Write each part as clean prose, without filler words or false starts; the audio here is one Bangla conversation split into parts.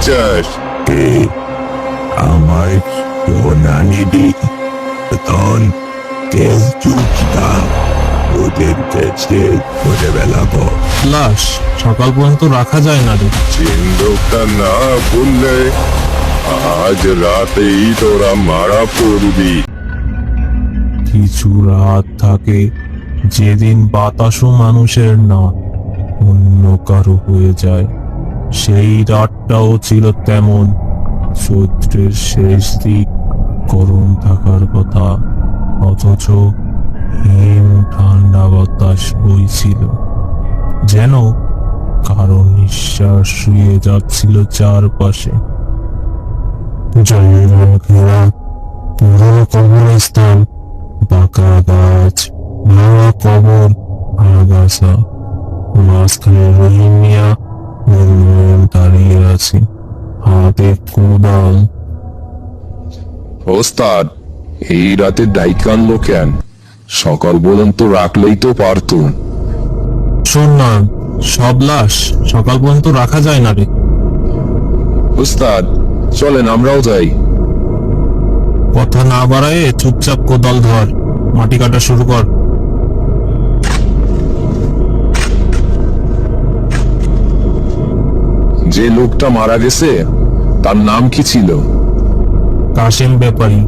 চাস? কে? আমার সোনা নিবি? তখন কেস চুপচাপ ওদের কাছে করে বেলাবো। লাশ সকাল পর্যন্ত রাখা যায় না রে। সিন্ধুকটা না বললে আজ রাতেই তোরা মারা পড়বি। কিছু রাত থাকে যেদিন বাতাসও মানুষের না, অন্য কারো হয়ে যায়। সেই রাতটাও ছিল তেমন। চৈত্রের শেষ দিক, গরম থাকার কথা, অথচ হিম ঠান্ডা বাতাস বইছিল, যেন কারো নিঃশ্বাস শুয়ে যাচ্ছিল চারপাশে। জঙ্গল ঘেরা পুরনো কবরস্থান, বাঁকা গাছ, ভাঙা কবর, আগাছা। মাঝখানে রহিম মিয়া নির্মম দাঁড়িয়ে আছে, হাতে কোদাল। ওস্তাদ, এই রাতে দায়িত্ব আনলো কেন? সকাল পর্যন্ত রাখলেই তো পারতো। শোন না, সব লাশ সকাল পর্যন্ত রাখা যায় না রে। ওস্তাদ, চলেন আমরাও যাই। কথা না বাড়ায়ে চুপচাপ কোদাল ধর, মাটি কাটা শুরু কর। যে লোকটা মারা গেছে তার নাম কি ছিল? কাশিম ব্যাপারী।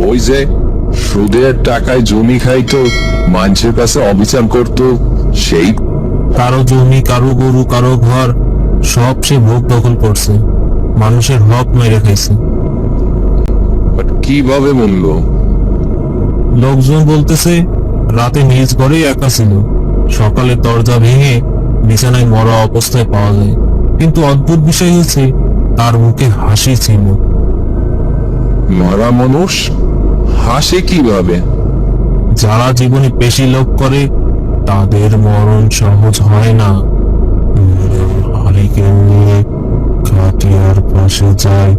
ওই যে সুদের টাকায় জমি খাইতো, মানুষের কাছে অবিচার করতো, সেই? কারো জমি, কারো গরু, কারো ঘর, সব সে ভোগ দখল করছে, মানুষের হক মেরে খাইছে। বাট কিভাবে মরলো? লোকজন বলতেছে রাতে নিজ ঘরেই একা ছিল, সকালে দরজা ভেঙে বিছানায় মরা অবস্থায় পাওয়া যায়। কিন্তু অদ্ভুত বিষয় হচ্ছে তার মুখে হাসি ছিল। মারা মানুষ হাসে কিভাবে? যারা জীবনে বেশি লোভ করে তাদের মরণ সহজ হয় না। হারিকেন নিয়ে খাটিয়ার পাশে যায়,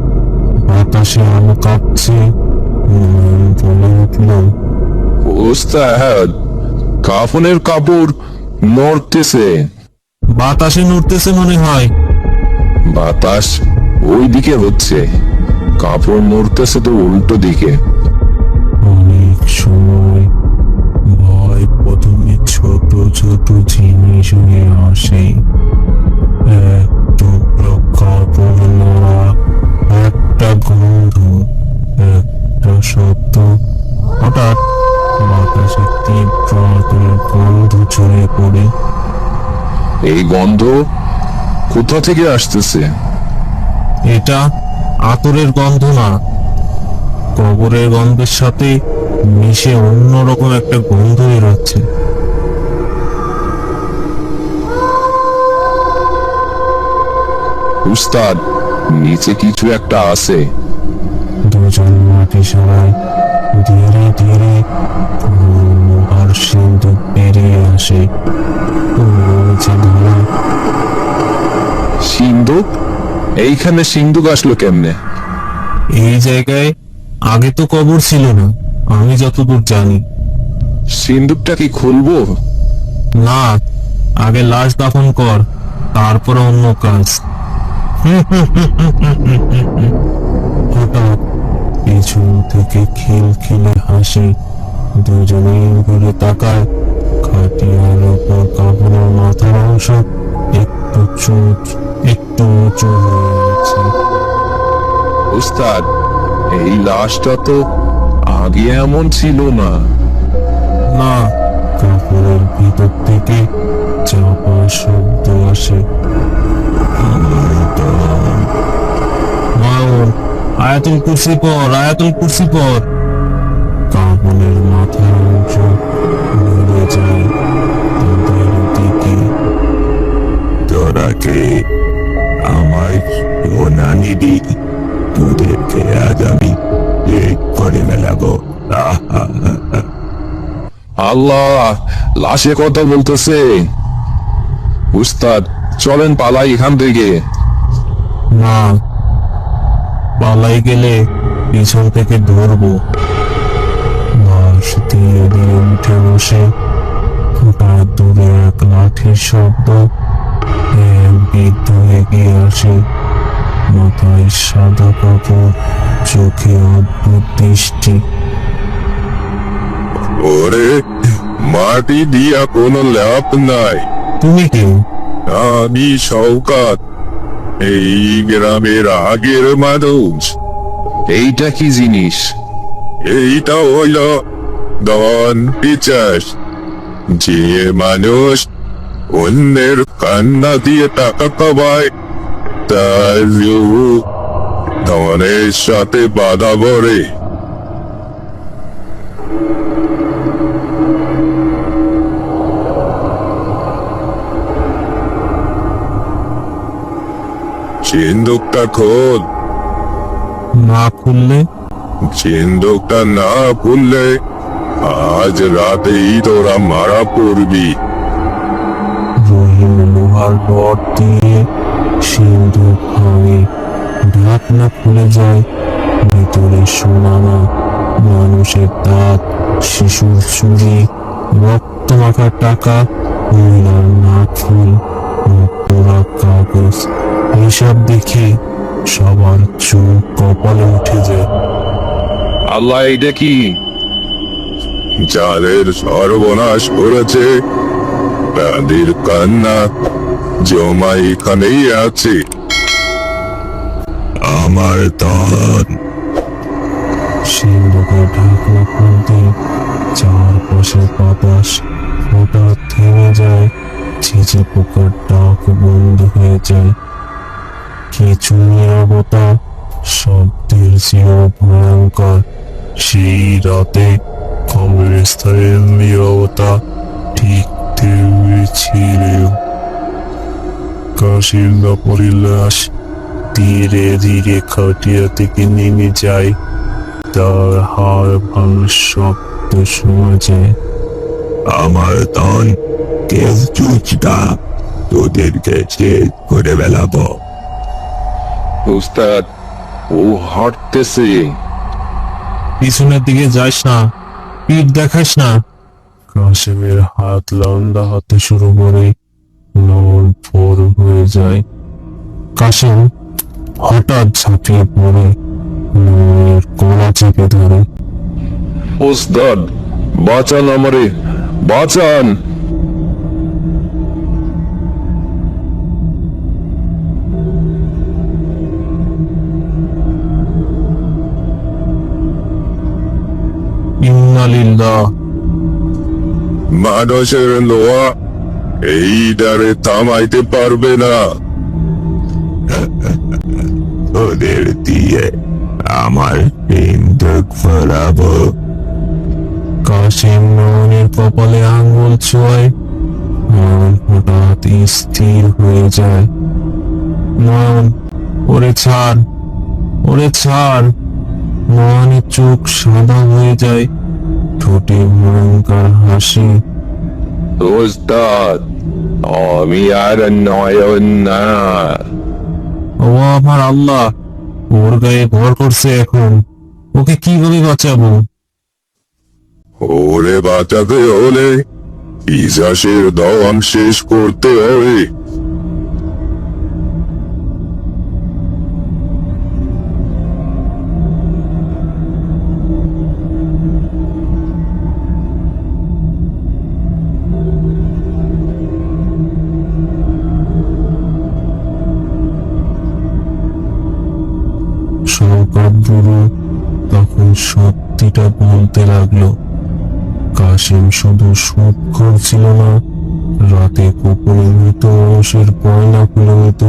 বাতাসে আলো কাঁপছে, বলে উঠল, ওস্তাদ, কাফনের কাপড় নড়তেছে। বাতাসে নড়তেছে মনে হয়। বাতাস ওই দিকে হচ্ছে, কাপড় নড়তেছে তো উল্টো দিকে। অনেক সময় ভয় প্রথমে ছোট ছোট জিনিস হয়ে আসে। এক টুকরো কাপড় নড়া, একটা গন্ধ, একটা শব্দ। হঠাৎ বাতাসে তীব্র আতরের গন্ধ ছড়িয়ে পড়ে। এই গন্ধ কোথা থেকে আসতেছে? এটা আতরের গন্ধ না, কবরের গন্ধের সাথে মিশে অন্যরকম একটা গন্ধ বেরোচ্ছে। উস্তাদ, নিচে কিছু একটা আছে। দুজন মাটি সরায়, ধীরে ধীরে লোহার সিন্ধুক বেরিয়ে আসে। রয়েছে ধরা। সিন্ধুক? এইখানে সিন্ধুক আসলো কেমনে? এই জায়গায় আগে তো কবর ছিল না, আমি যতদূর জানি। সিন্ধুকটা কি খুলবো? না, আগে লাশ দাফন কর, তারপরে অন্য কাজ। হঠাৎ পিছন থেকে খিলখিলে হাসি। দুজনেই ঘুরে তাকায়, খাটিয়ার ওপর কাপড়ের মাথার অংশ একটু উঁচু হয়ে গেছে। উস্তাদ, এই লাশটা তো আগে এমন ছিল না। না, কাপড়ের ভিতর থেকে চাপা শব্দ আসে। মাউন, আয়াতুল কুরসি পর, আয়াতুল কুরসি পর। কাপড়ের মাথার অংশ নড়ে যায় তাদের দিকে। তোরা কে? আমার সোনা নিবি? তোদেরকে আজ আমি ঠিক করে মেলাবো। আল্লাহ, লাশে কথা বলতেছে। উস্তাদ, চলেন পালাই এখান থেকে। না, পালাই গেলে পিছন থেকে ধরবো। লাশ ধীরে ধীরে উঠে বসে। হঠাৎ দূরে এক লাঠির শব্দ, এক বৃদ্ধ এগিয়ে আসে, মাথায় সাদা কাপড়, চোখে অদ্ভুত দৃষ্টি। ওরে, মাটি দিয়া কোনো লাভ নাই। তুমি কেউ? আমি শওকাত, এই গ্রামের আগের মানুষ। এইটা কি জিনিস? এইটা হইল ধন পিচাস, যে মানুষ অন্যের কান্না দিয়ে টাকা কামায়, তার রূপ ধনের সাথে বাধা পড়ে। সিন্দুকটা খোল। না খুললে? সিন্দুকটা না খুললে আজ রাতেই তোরা মারা পড়বি। রহিম লোহার রড দিয়ে সিন্দুক ভাঙে, ঢাকনা খুলে যায়। ভিতরে সোনামা, মানুষের দাঁত, শিশুর চুরি, রক্তমাখা টাকা, মহিলার নাকফুল ও পোড়া কাগজ। এইসব দেখে সবার চোখ কপালে উঠে যায়। আল্লাহ, এটা কি? যাদের সর্বনাশ করেছে তাদের কান্না জমা এখানেই আছে। আমার ধন। সিন্ধুকের ঢাকনা খুলতে চারপাশে বাতাস হঠাৎ থেমে যায়, ছিচে পোকার ডাক বন্ধ হয়ে যায়। কিছু নীরবতা, শব্দের চেয়েও ভয়ঙ্কর। সেই রাতে কবরস্থানের নীরবতা ঠিক তেমনি ছিল। কাশির নপরি লাশ ধীরে ধীরে খাটিয়া থেকে নেমে যায়, তার হাড় ভাঙার শব্দ শোনা যায়। আমার ধন কেউ চুচটা, তোদেরকে শেষ করে বেলাবো। উস্তাদ, ও হাঁটতেছে। পিছনের দিকে যাস না, পিঠ দেখাস না। কাশেমের হাত লম্বা হতে শুরু করে, নল ভোর হয়ে যায়। কাশেম হঠাৎ ঝাঁপিয়ে পড়ে, নলের গলা চেপে ধরে। উস্তাদ, বাঁচান আমারে, বাঁচান। ইন্না লিল্লাহ। মানুষের লোয়া এই ডারে থামাইতে পারবে না। ওদের দিয়ে আমার সিন্দুক ফেরাবো। কাশেম নয়নের কপালে আঙ্গুল ছোঁয়, নয়ন হঠাৎ স্থির হয়ে যায়। নয়ন, ওরে ছাড়, ওরে ছাড়। নয়নের চোখ সাদা হয়ে যায়, ঠোঁটে ভয়ঙ্কর হাসি। উস্তাদ, আমি আর নয়ন না। ও আমার আল্লাহ, ওর গায়ে ভর করছে এখন। ওকে কিভাবে বাঁচাবো? ওরে বাঁচাতে হলে পিশাচের দম শেষ করতে হবে। শওকত বুড়ো তখন সত্যিটা বলতে লাগলো। কাশিম শুধু সুখ করছিল না, রাতে কুকুরের মৃত মানুষের গয়না খুলে নিত,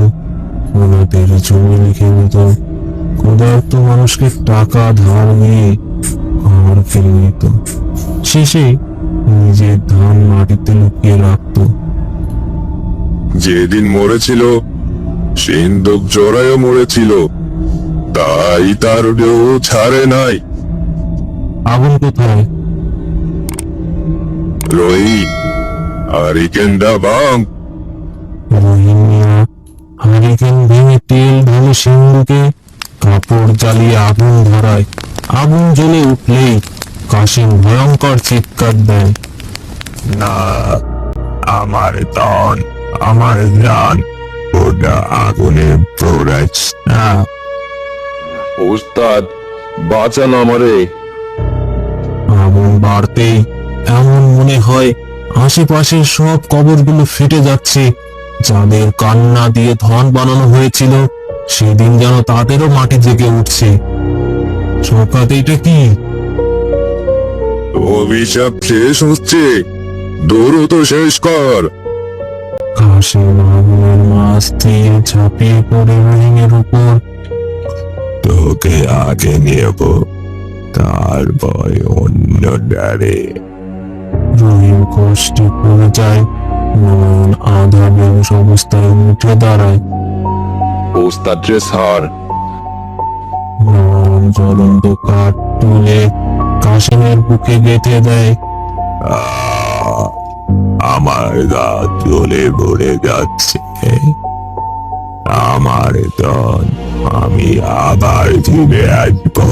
ওনাদের জমি লিখে নিত, ক্ষুধার্ত মানুষকে টাকা ধার দিয়ে ঘর কিনে নিত। শেষে নিজের ধান মাটিতে লুকিয়ে রাখতো। যেদিন মরেছিল সিন্দুক জোড়ায়ও মরেছিল, তাই তার কেউ ছাড়ে নাই। আগুন কোথায়? রহিম, হারিকেনটা ভাঙ। রহিম মিয়া হারিকেন ভেঙে তেল ঢালে সিন্ধুকে, কাপড় জ্বালিয়ে আগুন ধরায়। আগুন জ্বলে উঠলেই কাশিম ভয়ঙ্কর চিৎকার দেয়। না, আমার ধন, আমার জান, ওটা আগুনে পোড়াচ্ছে না। ওস্তাদ বাঁচান আমারে। আগুন বাড়তেই এমন মনে হয় আশেপাশের সব কবরগুলো ফেটে যাচ্ছে। যাদের কান্না দিয়ে ধন বানানো হয়েছিল সেদিন যেন তাদেরও মাটি জেগে উঠছে। সরকার এটা কি? অভিশাপ শেষ হচ্ছে, দ্রুত শেষ কর। কাশিম আগুনের মাছ দিয়ে ঝাঁপিয়ে পড়ে রহিমের উপর। তোকে আগে নেব, তারপর অন্য ডারে। রহিম কষ্টে পড়ে যায়, নয়ন আধা বেহুশ অবস্থায় উঠে দাঁড়ায়। ওস্তাদ রে স্যার, নয়ন জ্বলন্ত কাঠ তুলে কাশিমের বুকে গেঁথে দেয়। আমার গা জ্বলে ভরে যাচ্ছে। আমার ধন আমি আবার ফিরে আসবো।